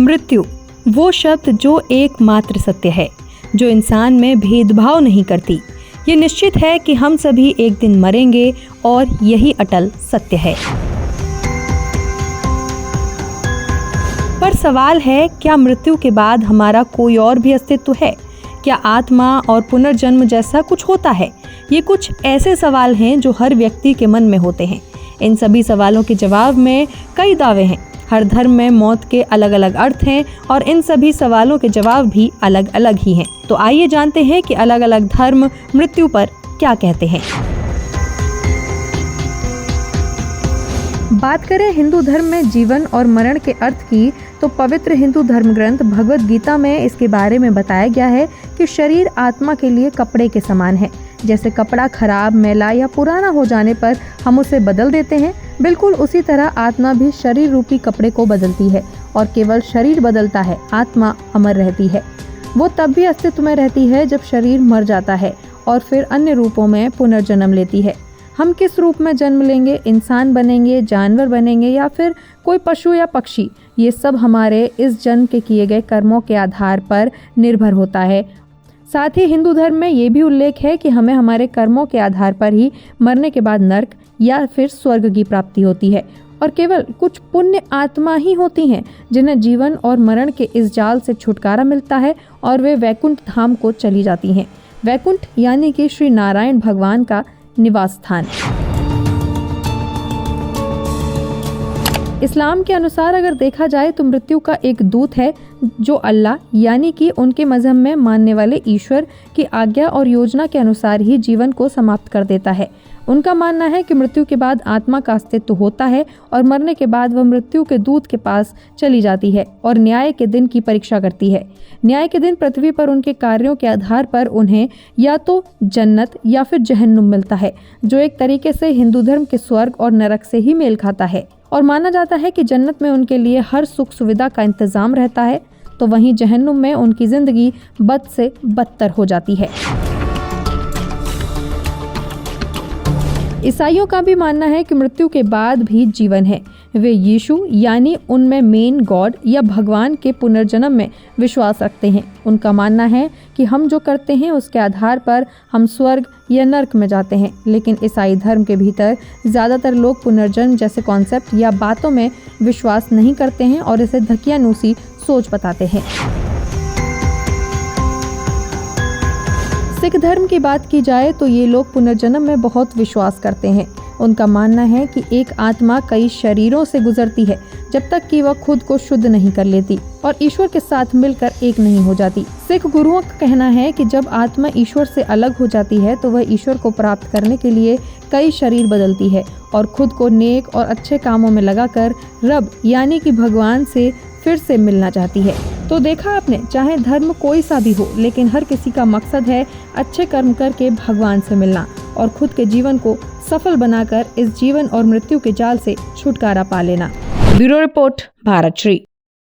मृत्यु वो शब्द जो एकमात्र सत्य है, जो इंसान में भेदभाव नहीं करती। ये निश्चित है कि हम सभी एक दिन मरेंगे और यही अटल सत्य है। पर सवाल है, क्या मृत्यु के बाद हमारा कोई और भी अस्तित्व है? क्या आत्मा और पुनर्जन्म जैसा कुछ होता है? ये कुछ ऐसे सवाल हैं जो हर व्यक्ति के मन में होते हैं। इन सभी सवालों के जवाब में कई दावे हैं। हर धर्म में मौत के अलग अलग अर्थ हैं और इन सभी सवालों के जवाब भी अलग अलग ही हैं। तो आइए जानते हैं कि अलग अलग धर्म मृत्यु पर क्या कहते हैं। बात करें हिंदू धर्म में जीवन और मरण के अर्थ की, तो पवित्र हिंदू धर्म ग्रंथ भगवद गीता में इसके बारे में बताया गया है कि शरीर आत्मा के लिए कपड़े के समान है। जैसे कपड़ा खराब, मैला या पुराना हो जाने पर हम उसे बदल देते हैं, बिल्कुल उसी तरह आत्मा भी शरीर रूपी कपड़े को बदलती है और केवल शरीर बदलता है, आत्मा अमर रहती है। वो तब भी अस्तित्व में रहती है जब शरीर मर जाता है और फिर अन्य रूपों में पुनर्जन्म लेती है। हम किस रूप में जन्म लेंगे, इंसान बनेंगे, जानवर बनेंगे या फिर कोई पशु या पक्षी, ये सब हमारे इस जन्म के किए गए कर्मों के आधार पर निर्भर होता है। साथ ही हिंदू धर्म में ये भी उल्लेख है कि हमें हमारे कर्मों के आधार पर ही मरने के बाद नर्क या फिर स्वर्ग की प्राप्ति होती है और केवल कुछ पुण्य आत्मा ही होती हैं जिन्हें जीवन और मरण के इस जाल से छुटकारा मिलता है और वे वैकुंठ धाम को चली जाती हैं। वैकुंठ यानी कि श्री नारायण भगवान का निवास स्थान। इस्लाम के अनुसार अगर देखा जाए तो मृत्यु का एक दूत है जो अल्लाह यानी कि उनके मजहब में मानने वाले ईश्वर की आज्ञा और योजना के अनुसार ही जीवन को समाप्त कर देता है। उनका मानना है कि मृत्यु के बाद आत्मा का अस्तित्व होता है और मरने के बाद वह मृत्यु के दूत के पास चली जाती है और न्याय के दिन की परीक्षा करती है। न्याय के दिन पृथ्वी पर उनके कार्यों के आधार पर उन्हें या तो जन्नत या फिर जहन्नुम मिलता है, जो एक तरीके से हिंदू धर्म के स्वर्ग और नरक से ही मेल खाता है। और माना जाता है कि जन्नत में उनके लिए हर सुख सुविधा का इंतजाम रहता है, तो वहीं जहन्नुम में उनकी जिंदगी बद से बदतर हो जाती है। ईसाइयों का भी मानना है कि मृत्यु के बाद भी जीवन है। वे यीशु यानी उनमें मेन गॉड या भगवान के पुनर्जन्म में विश्वास रखते हैं। उनका मानना है कि हम जो करते हैं उसके आधार पर हम स्वर्ग या नर्क में जाते हैं। लेकिन ईसाई धर्म के भीतर ज़्यादातर लोग पुनर्जन्म जैसे कॉन्सेप्ट या बातों में विश्वास नहीं करते हैं और इसे धकियानुसी सोच बताते हैं। सिख धर्म की बात की जाए तो ये लोग पुनर्जन्म में बहुत विश्वास करते हैं। उनका मानना है कि एक आत्मा कई शरीरों से गुजरती है जब तक कि वह खुद को शुद्ध नहीं कर लेती और ईश्वर के साथ मिलकर एक नहीं हो जाती। सिख गुरुओं का कहना है कि जब आत्मा ईश्वर से अलग हो जाती है तो वह ईश्वर को प्राप्त करने के लिए कई शरीर बदलती है और खुद को नेक और अच्छे कामों में लगाकर रब यानी कि भगवान से फिर से मिलना चाहती है। तो देखा आपने, चाहे धर्म कोई सा भी हो, लेकिन हर किसी का मकसद है अच्छे कर्म करके भगवान से मिलना और खुद के जीवन को सफल बनाकर इस जीवन और मृत्यु के जाल से छुटकारा पा लेना। Bureau report, Bharat Shri.